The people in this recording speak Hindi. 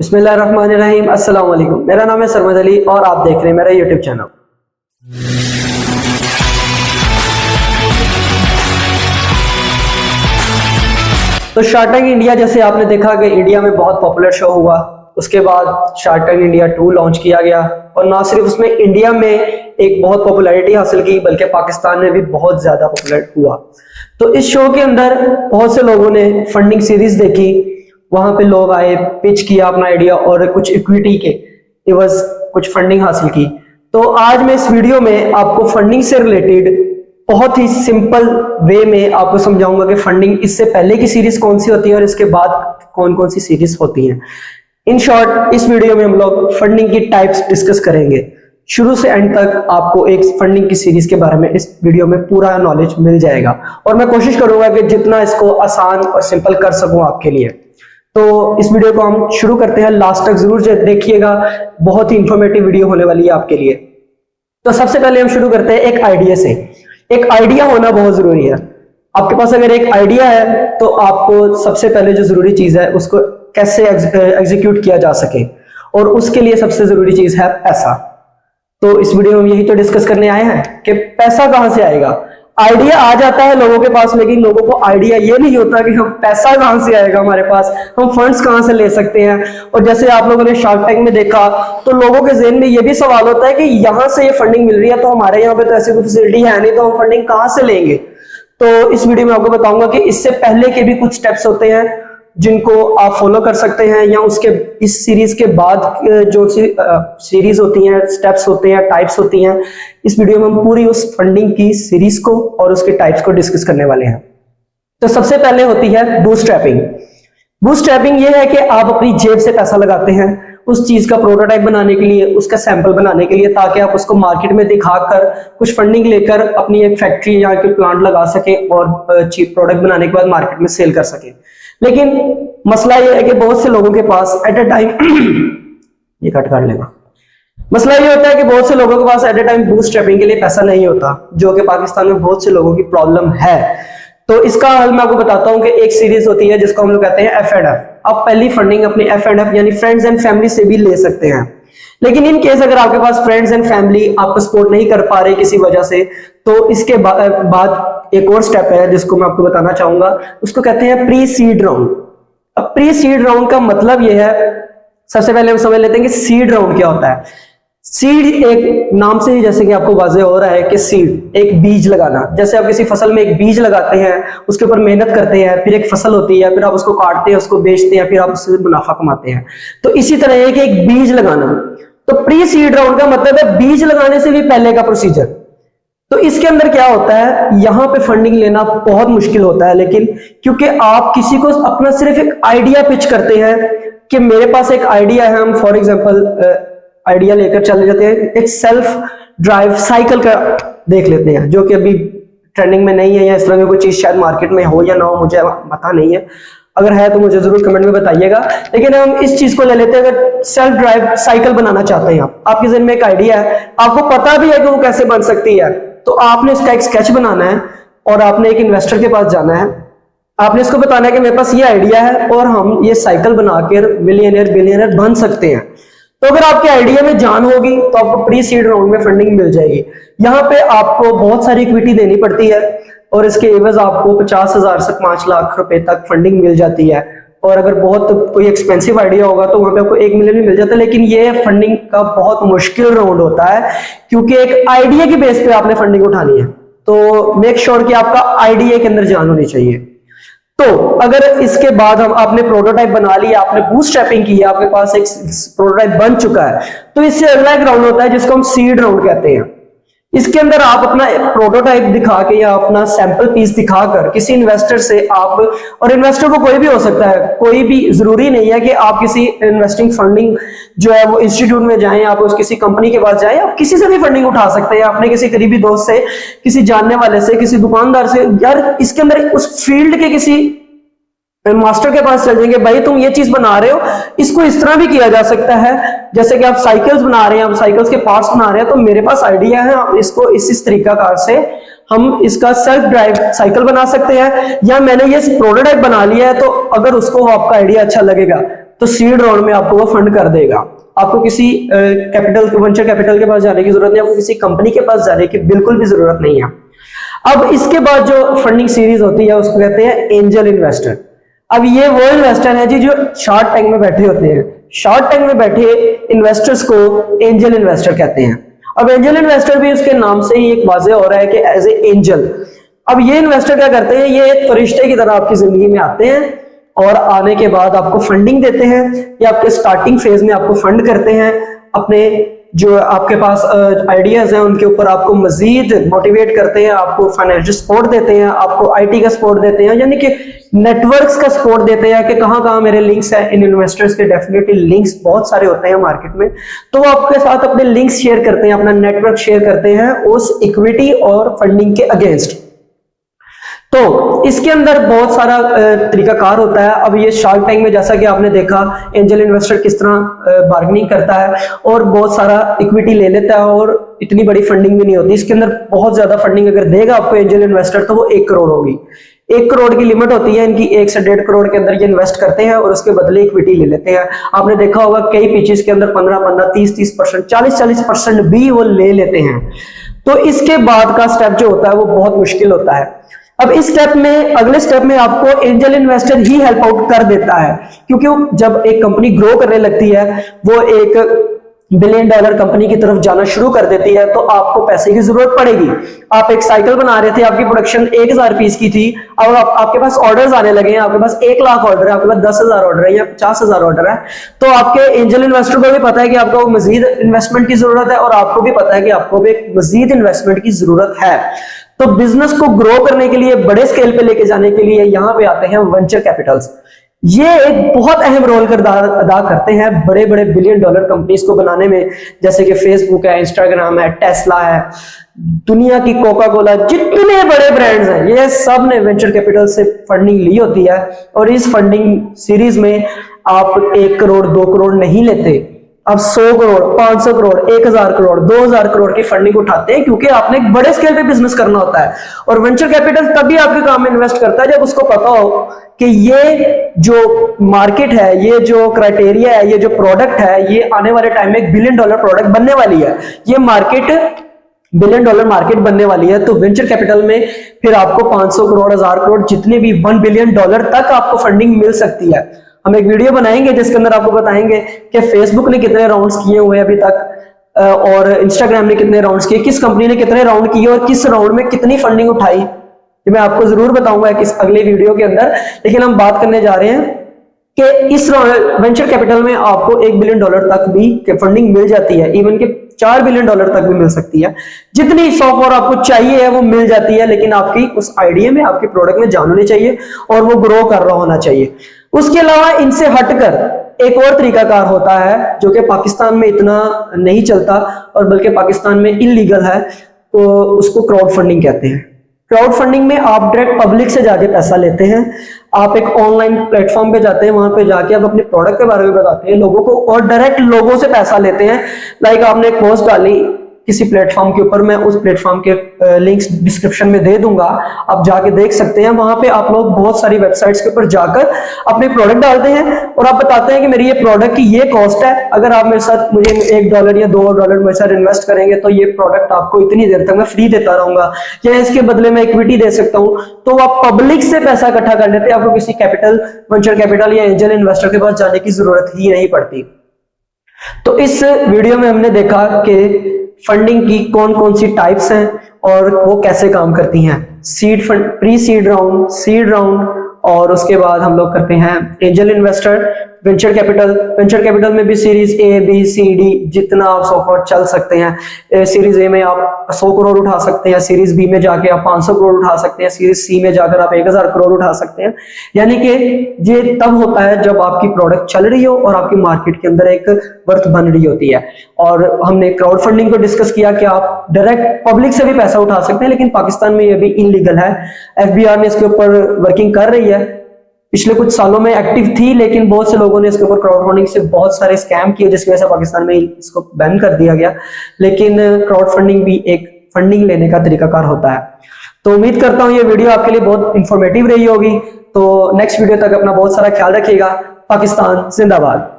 बिस्मिल्लाहिर्रहमानिर्रहीम। अस्सलाम वालेकुम। मेरा नाम है सरमद अली और आप देख रहे हैं मेरा यूट्यूब चैनल। तो शार्क टैंक इंडिया, जैसे आपने देखा कि इंडिया में बहुत पॉपुलर शो हुआ, उसके बाद शार्क टैंक इंडिया 2 लॉन्च किया गया और ना सिर्फ उसमें इंडिया में एक बहुत पॉपुलैरिटी हासिल की बल्कि पाकिस्तान में भी बहुत ज्यादा पॉपुलर हुआ। तो इस शो के अंदर बहुत से लोगों ने फंडिंग सीरीज देखी, वहां पे लोग आए, पिच किया अपना आइडिया और कुछ इक्विटी के एवज कुछ फंडिंग हासिल की। तो आज मैं इस वीडियो में आपको फंडिंग से रिलेटेड बहुत ही सिंपल वे में आपको समझाऊंगा कि फंडिंग इससे पहले की सीरीज कौन सी होती है और इसके बाद कौन कौन सी सीरीज होती हैं। इन शॉर्ट इस वीडियो में हम लोग फंडिंग की टाइप्स डिस्कस करेंगे। शुरू से एंड तक आपको एक फंडिंग की सीरीज के बारे में इस वीडियो में पूरा नॉलेज मिल जाएगा और मैं कोशिश करूंगा कि जितना इसको आसान और सिंपल कर सकूं आपके लिए। तो इस वीडियो को हम शुरू करते हैं, लास्ट तक जरूर देखिएगा, बहुत ही इंफॉर्मेटिव वीडियो होने वाली है आपके लिए। तो सबसे पहले हम शुरू करते हैं एक आइडिया से। एक आइडिया होना बहुत जरूरी है। आपके पास अगर एक आइडिया है तो आपको सबसे पहले जो जरूरी चीज है उसको कैसे एग्जीक्यूट किया जा सके, और उसके लिए सबसे जरूरी चीज है पैसा। तो इस वीडियो में हम यही तो डिस्कस करने आए हैं कि पैसा कहां से आएगा। आइडिया आ जाता है लोगों के पास, लेकिन लोगों को आइडिया ये नहीं होता कि हम पैसा कहां से आएगा हमारे पास, हम फंड्स कहां से ले सकते हैं। और जैसे आप लोगों ने शार्क टैंक में देखा तो लोगों के ज़हन में ये भी सवाल होता है कि यहां से ये फंडिंग मिल रही है तो हमारे यहाँ पे तो ऐसी कोई फैसिलिटी है नहीं, तो हम फंडिंग कहां से लेंगे। तो इस वीडियो में आपको बताऊंगा कि इससे पहले के भी कुछ स्टेप्स होते हैं जिनको आप फॉलो कर सकते हैं, या उसके इस सीरीज के बाद जो सीरीज होती हैं, स्टेप्स होते हैं, टाइप्स होती हैं। इस वीडियो में हम पूरी उस फंडिंग की सीरीज को और उसके टाइप्स को डिस्कस करने वाले हैं। तो सबसे पहले होती है बूटस्ट्रैपिंग। बूटस्ट्रैपिंग ये है कि आप अपनी जेब से पैसा लगाते हैं उस चीज का प्रोटोटाइप बनाने के लिए, उसका सैंपल बनाने के लिए, ताकि आप उसको मार्केट में दिखाकर कुछ फंडिंग लेकर अपनी एक फैक्ट्री या एक प्लांट लगा सके और चीप प्रोडक्ट बनाने के बाद मार्केट में सेल कर सके। लेकिन मसला यह है कि बहुत से लोगों के पास एट ए टाइम ये कट कर लेगा। मसला ये होता है कि बहुत से लोगों के पास एट ए टाइम बूटस्ट्रैपिंग के लिए पैसा नहीं होता, जो कि पाकिस्तान में बहुत से लोगों की प्रॉब्लम है। तो इसका हल मैं आपको बताता हूं कि एक सीरीज होती है जिसको हम लोग कहते हैं F&F। आप पहली फंडिंग अपनी F&F यानी फ्रेंड्स एंड फैमिली से भी ले सकते हैं। लेकिन इन केस अगर आपके पास फ्रेंड्स एंड फैमिली आपको सपोर्ट नहीं कर पा रहे किसी वजह से, तो इसके बाद एक और स्टेप है जिसको मैं आपको बताना चाहूंगा, उसको कहते हैं प्री सीड राउंड। अब प्री सीड राउंड का मतलब यह है, सबसे पहले हम समझ लेते हैं कि सीड राउंड क्या होता है। सीड एक नाम से ही जैसे कि आपको वाज़ेह हो रहा है कि सीड एक बीज लगाना। जैसे आप किसी फसल में एक बीज लगाते हैं, उसके ऊपर मेहनत करते हैं, फिर एक फसल होती है, फिर आप उसको काटते हैं, उसको बेचते हैं, फिर आप उससे मुनाफा कमाते हैं। तो इसी तरह है कि एक बीज लगाना। तो प्री सीड राउंड का मतलब है बीज लगाने से भी पहले का प्रोसीजर। तो इसके अंदर क्या होता है, यहां पे फंडिंग लेना बहुत मुश्किल होता है, लेकिन क्योंकि आप किसी को अपना सिर्फ एक आइडिया पिच करते हैं कि मेरे पास एक आइडिया है, हम फॉर एग्जांपल आइडिया लेकर चले जाते हैं, एक सेल्फ ड्राइव साइकिल का देख लेते हैं जो कि अभी ट्रेंडिंग में नहीं है, या इस तरह की कोई चीज शायद मार्केट में हो या ना हो, मुझे पता नहीं है। अगर है तो मुझे जरूर कमेंट में बताइएगा। लेकिन हम इस चीज को ले लेते हैं, अगर सेल्फ ड्राइव साइकिल बनाना चाहते हैं आपके ज़हन में एक आइडिया है, आपको पता भी है कि वो कैसे बन सकती है, तो आपने इसका एक स्केच बनाना है और आपने एक इन्वेस्टर के पास जाना है। आपने इसको बताना है कि मेरे पास ये आइडिया है और हम ये साइकिल बनाकर मिलियनियर बिलियनियर बन सकते हैं। तो अगर आपके आइडिया में जान होगी तो आपको प्री सीड राउंड में फंडिंग मिल जाएगी। यहाँ पे आपको बहुत सारी इक्विटी देनी पड़ती है और इसके एवज आपको 50,000 से 5 लाख रुपए तक फंडिंग मिल जाती है। और अगर बहुत कोई एक्सपेंसिव आइडिया होगा तो वहां पे आपको 1 मिलियन भी मिल जाता है। लेकिन ये फंडिंग का बहुत मुश्किल राउंड होता है, क्योंकि एक आइडिया की बेस पे आपने फंडिंग उठानी है। तो मेक श्योर कि आपका आइडिया के अंदर जान होनी चाहिए। तो अगर इसके बाद हम आपने प्रोटोटाइप बना लिया, आपने बूटस्ट्रैपिंग की है, आपके पास एक प्रोटोटाइप बन चुका है, तो इससे अगला एक राउंड होता है जिसको हम सीड राउंड कहते हैं। इसके अंदर आप अपना प्रोटोटाइप दिखा के या अपना सैंपल पीस दिखाकर किसी इन्वेस्टर से आप, और इन्वेस्टर को कोई भी हो सकता है, कोई भी जरूरी नहीं है कि आप किसी इन्वेस्टिंग फंडिंग जो है वो इंस्टीट्यूट में जाएं, आप उस किसी कंपनी के पास जाएं, आप किसी से भी फंडिंग उठा सकते हैं, अपने किसी करीबी दोस्त से, किसी जानने वाले से, किसी दुकानदार से। यार इसके अंदर उस फील्ड के किसी मास्टर के पास चल जाएंगे, भाई तुम ये चीज बना रहे हो, इसको इस तरह भी किया जा सकता है, जैसे कि आप साइकिल्स बना रहे हैं, आप साइकिल्स के पार्ट्स बना रहे हैं, तो मेरे पास आइडिया है, आप इसको इस तरीकाकार से हम इसका सेल्फ ड्राइव साइकिल बना सकते हैं, या मैंने ये प्रोटोटाइप बना लिया है, तो अगर उसको आपका आइडिया अच्छा लगेगा तो सीड राउंड में आपको वो फंड कर देगा। आपको किसी कैपिटल वेंचर कैपिटल के पास जाने की जरूरत नहीं, आपको किसी कंपनी के पास जाने की बिल्कुल भी जरूरत नहीं है। अब इसके बाद जो फंडिंग सीरीज होती है उसको कहते हैं एंजल इन्वेस्टर। अब ये वो इन्वेस्टर है जी जो शार्क टैंक में बैठे होते हैं। शार्क टैंक में बैठे इन्वेस्टर्स को एंजल इन्वेस्टर कहते हैं। अब एंजल इन्वेस्टर भी उसके नाम से ही एक वाज़ेह हो रहा है कि एज ए एंजल। अब ये इन्वेस्टर क्या करते हैं, ये एक फरिश्ते की तरह आपकी जिंदगी में आते हैं और आने के बाद आपको फंडिंग देते हैं या आपके स्टार्टिंग फेज में आपको फंड करते हैं, अपने जो आपके पास आइडियाज हैं उनके ऊपर आपको मजीद मोटिवेट करते हैं, आपको फाइनेंशियल सपोर्ट देते हैं, आपको आईटी का सपोर्ट देते हैं, यानी कि नेटवर्क्स का सपोर्ट देते हैं कि कहां कहां मेरे लिंक्स हैं। इन इन्वेस्टर्स के डेफिनेटली लिंक्स बहुत सारे होते हैं मार्केट में, तो वो आपके साथ अपने लिंक्स शेयर करते हैं, अपना नेटवर्क शेयर करते हैं उस इक्विटी और फंडिंग के अगेंस्ट। तो इसके अंदर बहुत सारा तरीकाकार होता है। अब ये शार्क टैंक में जैसा कि आपने देखा एंजल इन्वेस्टर किस तरह बार्गेनिंग करता है और बहुत सारा इक्विटी ले लेता है और इतनी बड़ी फंडिंग भी नहीं होती। इसके अंदर बहुत ज्यादा फंडिंग अगर देगा आपको एंजल इन्वेस्टर तो वो 1 करोड़ होगी। 1 करोड़ की लिमिट होती है इनकी, 1 से 1.5 करोड़ के अंदर ये इन्वेस्ट करते हैं और उसके बदले इक्विटी ले लेते हैं। आपने देखा होगा कई पिचेस के अंदर 15-15, 30-30%, 40-40% भी वो ले लेते हैं। तो इसके बाद का स्टेप जो होता है वो बहुत मुश्किल होता है। अब इस स्टेप में, अगले स्टेप में आपको एंजल इन्वेस्टर ही हेल्प आउट कर देता है, क्योंकि जब एक कंपनी ग्रो करने लगती है, वो एक $1 बिलियन कंपनी की तरफ जाना शुरू कर देती है, तो आपको पैसे की जरूरत पड़ेगी। आप एक साइकिल बना रहे थे, आपकी प्रोडक्शन 1000 पीस की थी, अब आपके पास ऑर्डर्स आने लगे हैं, आपके पास 1 लाख ऑर्डर है, आपके पास 10,000 ऑर्डर है या 50,000 ऑर्डर है, तो आपके एंजल इन्वेस्टर को भी पता है कि आपको मजीद इन्वेस्टमेंट की जरूरत है और आपको भी पता है कि आपको भी मजीद इन्वेस्टमेंट की जरूरत है। तो बिजनेस को ग्रो करने के लिए, बड़े स्केल पे लेके जाने के लिए यहां पे आते हैं वेंचर कैपिटल्स। ये एक बहुत अहम रोल अदा करते हैं बड़े बड़े $1 बिलियन कंपनीज को बनाने में, जैसे कि फेसबुक है, इंस्टाग्राम है, टेस्ला है, दुनिया की कोका कोला, जितने बड़े ब्रांड्स हैं, ये सब ने वेंचर कैपिटल से फंडिंग ली होती है। और इस फंडिंग सीरीज में आप 1 करोड़ 2 करोड़ नहीं लेते, अब 100 करोड़ 500 करोड़ 1000 करोड़ 2000 करोड़ की फंडिंग उठाते हैं, क्योंकि आपने एक बड़े स्केल पे बिजनेस करना होता है। और वेंचर कैपिटल तभी आपके काम में इन्वेस्ट करता है जब उसको पता हो कि ये जो मार्केट है, ये जो क्राइटेरिया है, ये जो प्रोडक्ट है, ये आने वाले टाइम में $1 बिलियन प्रोडक्ट बनने वाली है, ये मार्केट $1 बिलियन मार्केट बनने वाली है। तो वेंचर कैपिटल में फिर आपको 500 करोड़ 1000 करोड़ जितने भी $1 बिलियन तक आपको फंडिंग मिल सकती है। हम एक वीडियो बनाएंगे जिसके अंदर आपको बताएंगे कि फेसबुक ने कितने राउंड्स किए हुए अभी तक और इंस्टाग्राम ने कितने राउंड्स किए, किस कंपनी ने कितने राउंड किए और किस राउंड में कितनी फंडिंग उठाई, ये मैं आपको जरूर बताऊंगा किस अगले वीडियो के अंदर। लेकिन हम बात करने जा रहे हैं कि इस वेंचर कैपिटल में आपको $1 बिलियन तक भी फंडिंग मिल जाती है, इवन के $4 बिलियन तक भी मिल सकती है। जितनी सॉफ्टवेयर आपको चाहिए है वो मिल जाती है, लेकिन आपकी उस आइडिया में, आपकी प्रोडक्ट में जान होनी चाहिए और वो ग्रो कर रहा होना चाहिए। उसके अलावा इनसे हटकर एक और तरीकाकार होता है जो कि पाकिस्तान में इतना नहीं चलता और बल्कि पाकिस्तान में इलीगल है, तो उसको क्राउड फंडिंग कहते हैं। क्राउड फंडिंग में आप डायरेक्ट पब्लिक से जाके पैसा लेते हैं। आप एक ऑनलाइन प्लेटफॉर्म पे जाते हैं, वहां पे जाके आप अपने प्रोडक्ट के बारे में बताते हैं लोगों को और डायरेक्ट लोगों से पैसा लेते हैं। लाइक आपने एक पोस्ट डाली किसी प्लेटफॉर्म के ऊपर, मैं उस प्लेटफॉर्म के लिंक्स डिस्क्रिप्शन में दे दूंगा, आप जाके देख सकते हैं। वहां पे आप लोग बहुत सारी वेबसाइट्स के ऊपर जाकर अपने प्रोडक्ट डालते हैं और आप बताते हैं कि मेरी ये प्रोडक्ट की ये कॉस्ट है, अगर आप मेरे साथ मुझे $1 या $2 मेरे साथ इन्वेस्ट करेंगे तो ये प्रोडक्ट आपको इतनी देर तक मैं फ्री देता रहूंगा या इसके बदले में इक्विटी दे सकता हूं। तो आप पब्लिक से पैसा इकट्ठा कर लेते हैं, आपको किसी कैपिटल, वेंचर कैपिटल या एंजल इन्वेस्टर के पास जाने की जरूरत ही नहीं पड़ती। तो इस वीडियो में हमने देखा कि फंडिंग की कौन कौन सी टाइप्स हैं और वो कैसे काम करती हैं। Seed fund, pre seed round, seed round, और उसके बाद हम लोग करते हैं angel investor, venture capital. Venture capital में भी series A B C D जितना आप सॉफ्टवेयर चल सकते हैं। सीरीज ए में आप 100 करोड़ उठा सकते हैं, सीरीज बी में जाके आप 500 करोड़ उठा सकते हैं, सीरीज सी में जाकर आप 1000 करोड़ उठा सकते हैं। यानी कि ये तब होता है जब आपकी प्रोडक्ट चल रही हो और आपकी मार्केट के अंदर एक वर्थ बन रही होती है। और हमने क्राउड फंडिंग को डिस्कस किया कि आप डायरेक्ट पब्लिक से भी पैसा उठा सकते हैं, लेकिन पाकिस्तान में ये भी इनलीगल है। FBR ने इसके ऊपर वर्किंग कर रही है, पिछले कुछ सालों में एक्टिव थी, लेकिन बहुत से लोगों ने इसके ऊपर क्राउड फंडिंग से बहुत सारे स्कैम किए जिसकी वजह से पाकिस्तान में इसको बैन कर दिया गया। लेकिन क्राउड फंडिंग भी एक फंडिंग लेने का तरीकाकार होता है। तो उम्मीद करता हूं ये वीडियो आपके लिए बहुत इंफॉर्मेटिव रही होगी। तो नेक्स्ट वीडियो तक अपना बहुत सारा ख्याल रखिएगा। पाकिस्तान जिंदाबाद।